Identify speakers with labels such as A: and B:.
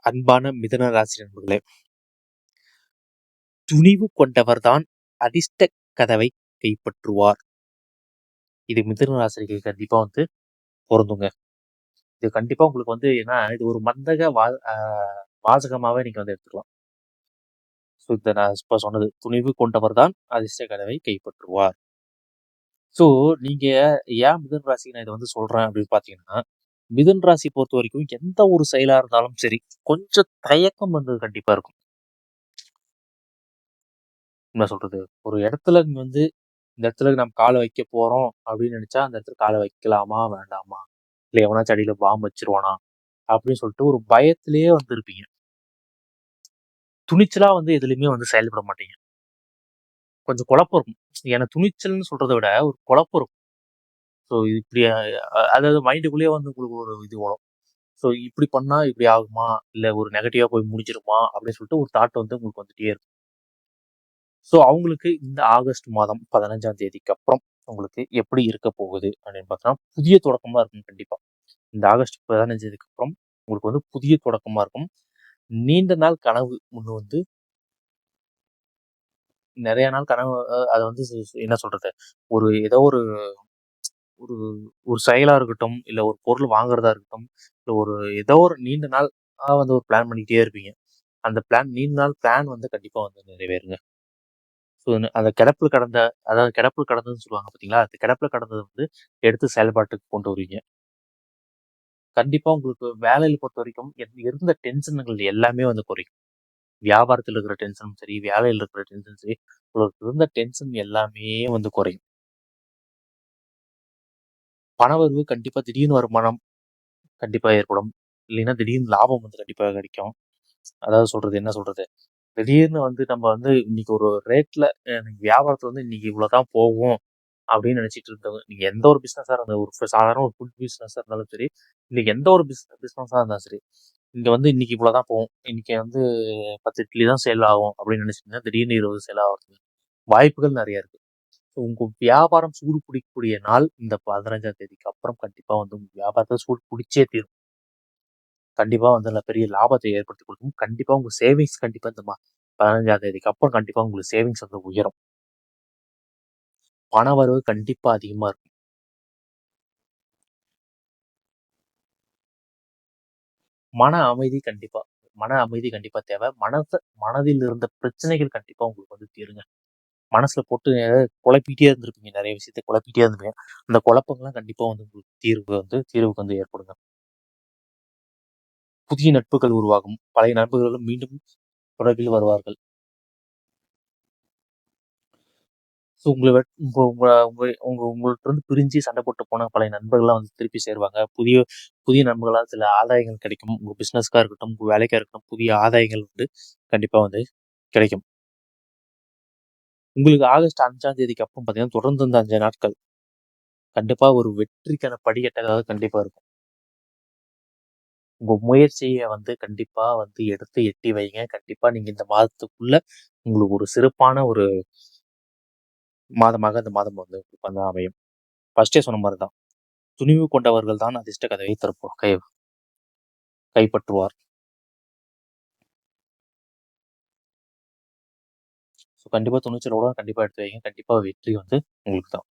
A: அன்பான மிதுன ராசி நண்பர்களே, துணிவு கொண்டவர்தான் அதிர்ஷ்ட கதவை கைப்பற்றுவார். இது மிதுன ராசிக்கு கண்டிப்பா பொருந்துங்க. இது கண்டிப்பா உங்களுக்கு ஏன்னா இது ஒரு மந்தக வாசகமாவே நீங்க எடுத்துக்கலாம். ஸோ இதை நான் இப்ப சொன்னது, துணிவு கொண்டவர்தான் அதிர்ஷ்ட கதவை கைப்பற்றுவார். ஸோ நீங்க ஏன் மிதுன ராசி நான் இதை சொல்றேன் அப்படின்னு பாத்தீங்கன்னா, மிதுன ராசி பொறுத்த வரைக்கும் எந்த ஒரு செயலா இருந்தாலும் சரி, கொஞ்சம் தயக்கம் கண்டிப்பா இருக்கும். என்ன சொல்றது, ஒரு இடத்துல இந்த இடத்துல நம்ம காலை வைக்க போறோம் அப்படின்னு நினைச்சா அந்த இடத்துல காலை வைக்கலாமா வேண்டாமா, இல்லை எவனாச்சும் அடியில பாம்பு வச்சிருவானா அப்படின்னு சொல்லிட்டு ஒரு பயத்திலேயே இருப்பீங்க. துணிச்சலா எதுலையுமே செயல்பட மாட்டீங்க. கொஞ்சம் குழப்பம் இருக்கும். ஏன்னா துணிச்சல்னு சொல்றதை விட ஒரு குழப்பம் இருக்கும். ஸோ இப்படி அதாவது மைண்டுக்குள்ளேயே உங்களுக்கு ஒரு இது வரும். ஸோ இப்படி பண்ணா இப்படி ஆகுமா, இல்லை ஒரு நெகட்டிவா போய் முடிஞ்சிருமா அப்படின்னு சொல்லிட்டு ஒரு தாட் உங்களுக்கு வந்துட்டே இருக்கும். ஸோ அவங்களுக்கு இந்த ஆகஸ்ட் மாதம் 15ஆம் தேதிக்கு அப்புறம் உங்களுக்கு எப்படி இருக்க போகுது அப்படின்னு பார்த்தோம்னா, புதிய தொடக்கமா இருக்கும். கண்டிப்பா இந்த ஆகஸ்ட் 15 தேதிக்கு அப்புறம் உங்களுக்கு புதிய தொடக்கமா இருக்கும். நீண்ட நாள் கனவு ஒன்று நிறைய நாள் கனவு, அதை என்ன சொல்றது, ஒரு ஏதோ ஒரு ஒரு ஒரு செயலா இருக்கட்டும், இல்லை ஒரு பொருள் வாங்குறதா இருக்கட்டும், இல்லை ஒரு ஏதோ ஒரு நீண்ட நாள் ஒரு பிளான் பண்ணிக்கிட்டே இருப்பீங்க. அந்த பிளான் நீண்ட நாள் பிளான் கண்டிப்பா நிறைவேறுங்க. ஸோ அந்த கிடப்பில் கடந்த, அதாவது கிடப்பில் கடந்ததுன்னு சொல்லுவாங்க பார்த்தீங்களா, அந்த கிடப்பில் கடந்தது எடுத்து செயல்பாட்டுக்கு கொண்டு வருவீங்க. கண்டிப்பா உங்களுக்கு வேலையில் பொறுத்த வரைக்கும் இருந்த டென்ஷன்கள் எல்லாமே குறையும். வியாபாரத்தில் இருக்கிற டென்ஷனும் சரி, வேலையில் இருக்கிற டென்ஷனும் சரி, உங்களுக்கு இருந்த டென்ஷன் எல்லாமே குறையும். பணவரவு கண்டிப்பா திடீர்னு வருமானம் கண்டிப்பா ஏற்படும். இல்லைன்னா திடீர்னு லாபம் கண்டிப்பாக கிடைக்கும். அதாவது என்ன சொல்றது, திடீர்னு நம்ம இன்னைக்கு ஒரு ரேட்ல வியாபாரத்துல இன்னைக்கு இவ்வளவுதான் போகும் அப்படின்னு நினைச்சிட்டு இருந்தவங்க, நீங்க எந்த ஒரு பிசினஸா இருந்தாலும், ஒரு சாதாரண ஒரு ஃபுட் பிசினஸா இருந்தாலும் சரி, இன்னைக்கு எந்த ஒரு பிசினஸா இருந்தாலும் சரி, இங்க இன்னைக்கு இவ்வளவுதான் போகும், இன்னைக்கு 10 இட்லி தான் சேல் ஆகும் அப்படின்னு நினைச்சீங்கன்னா திடீர்னு 20 சேல் ஆகிறதுக்கு வாய்ப்புகள் நிறைய இருக்கு. உங்க வியாபாரம் சூடு பிடிக்கக்கூடிய நாள் இந்த 15ஆம் தேதிக்கு அப்புறம் கண்டிப்பா உங்க வியாபாரத்தை சூடு பிடிச்சே தீரும். கண்டிப்பா நல்ல பெரிய லாபத்தை ஏற்படுத்தி கொடுக்கும். கண்டிப்பா உங்க சேவிங்ஸ் கண்டிப்பா இந்த 15ஆம் தேதிக்கு அப்புறம் கண்டிப்பா உங்களுக்கு சேவிங்ஸ் உயரும். பண வரவு கண்டிப்பா அதிகமா இருக்கும். மன அமைதி கண்டிப்பா தேவை. மனதில் இருந்த பிரச்சனைகள் கண்டிப்பா உங்களுக்கு தீருங்க. மனசுல போட்டு குழப்பிட்டே இருந்திருப்பீங்க, நிறைய விஷயத்த குழப்பிட்டே இருந்திருப்பீங்க. அந்த குழப்பங்கள்லாம் கண்டிப்பா உங்களுக்கு தீர்வுக்கு ஏற்படுங்க. புதிய நட்புகள் உருவாகும். பழைய நண்பர்களும் மீண்டும் தொடர்பில் வருவார்கள். ஸோ உங்கள்கிட்ட பிரிஞ்சு சண்டை போட்டு போன பழைய நண்பர்கள்லாம் திருப்பி சேருவாங்க. புதிய புதிய நண்பர்களால் சில ஆதாயங்கள் கிடைக்கும். உங்க பிசினஸ்க்காக இருக்கட்டும், உங்க வேலைக்காக இருக்கட்டும், புதிய ஆதாயங்கள் கண்டிப்பா கிடைக்கும். உங்களுக்கு ஆகஸ்ட் 5ஆம் தேதிக்கு அப்புறம் பார்த்தீங்கன்னா, தொடர்ந்து இந்த 5 நாட்கள் கண்டிப்பா ஒரு வெற்றிக்கான படிக்கட்டாக கண்டிப்பா இருக்கும். உங்க முயற்சியை கண்டிப்பா எடுத்து எட்டி வைங்க. கண்டிப்பா நீங்க இந்த மாதத்துக்குள்ள உங்களுக்கு ஒரு சிறப்பான ஒரு மாதமாக இந்த மாதம் அமையும். ஃபர்ஸ்டே சொன்ன மாதிரிதான், துணிவு கொண்டவர்கள் தான் அதிர்ஷ்ட கதவை கைப்பற்றுவார். கண்டிப்பா துணிச்சலோட கண்டிப்பா எடுத்து வைங்க. கண்டிப்பா வெற்றி உங்களுக்கு தான்.